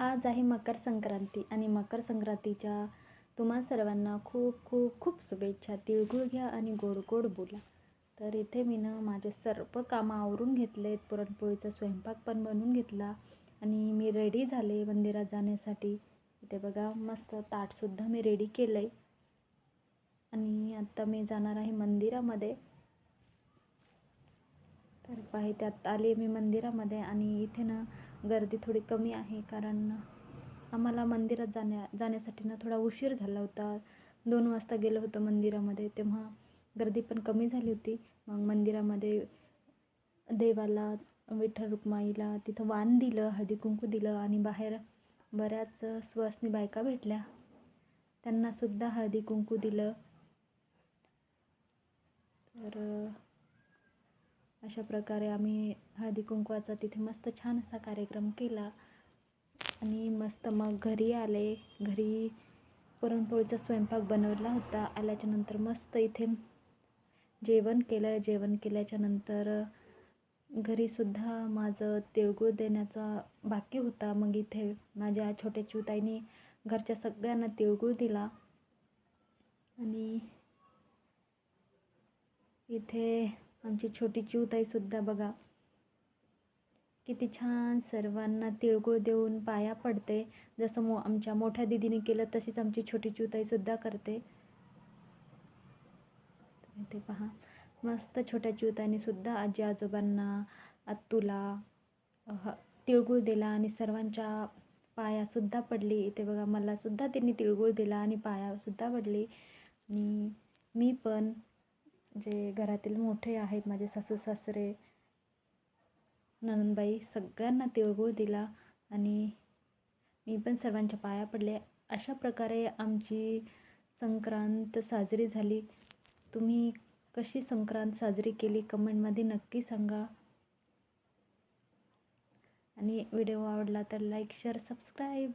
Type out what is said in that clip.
आज आहे मकर संक्रांती आणि मकर संक्रांतीच्या तुम्हा सर्वांना खूप खूप खूप शुभेच्छा. तिळगुळ घ्या आणि गोड गोड बोला. तर इथे मी माझे सर्व कामं आवरून घेतलेत. पुरणपोळीचा स्वयंपाक पण बनवून घेतला आणि मी रेडी झाले मंदिरात जाण्यासाठी. इथे बघा मस्त ताटसुद्धा मी रेडी केलं आहे आणि आता मी जाणार आहे मंदिरामध्ये. तर पाहिजे त्यात आले मी मंदिरामध्ये आणि इथे गर्दी थोडी कमी आहे, कारण आम्हाला मंदिरात जाण्यासाठी थोडा उशीर झाला होता. 2 वाजता गेलो होतो मंदिरामध्ये, तेव्हा गर्दी पण कमी झाली होती. मग मंदिरामध्ये देवाला, विठ्ठल रुक्माईला तिथं वाण दिलं, हळदी कुंकू दिलं आणि बाहेर बऱ्याच सुवासिनी बायका भेटल्या, त्यांनासुद्धा हळदी कुंकू दिलं. तर अशा प्रकारे आम्ही हळदी कुंकवाचा तिथे मस्त छान असा कार्यक्रम केला आणि मस्त मग घरी आले. घरी पुरणपोळीचा स्वयंपाक बनवला होता. आल्याच्यानंतर मस्त इथे जेवण केलं. जेवण केल्याच्यानंतर घरीसुद्धा माझं तिळगुळ देण्याचा बाकी होता. मग इथे माझ्या छोट्या चिवताईने घरच्या सगळ्यांना तिळगुळ दिला आणि इथे आमची छोटी चिवताईसुद्धा बघा किती छान सर्वांना तिळगुळ देऊन पाया पडते. जसं आमच्या मोठ्या दीदीने केलं तशीच आमची छोटी चिवताईसुद्धा करते. ते पहा मस्त छोट्या चिवताईने सुद्धा आजी आजोबांना, आत्तूला तिळगुळ दिला आणि सर्वांच्या पायासुद्धा पडली. इथे बघा मलासुद्धा त्यांनी तिळगुळ दिला आणि पायासुद्धा पडली. आणि मी पण, जे घरातील मोठे आहेत माझे सासू सासरे, नणंदबाई, सगळ्यांना तिळगुळ दिला आणि मी पण सर्वांच्या पाया पडले. अशा प्रकारे आमची संक्रांत साजरी झाली. तुम्ही कशी संक्रांत साजरी केली कमेंटमध्ये नक्की सांगा आणि व्हिडिओ आवडला तर लाईक, शेअर, सबस्क्राईब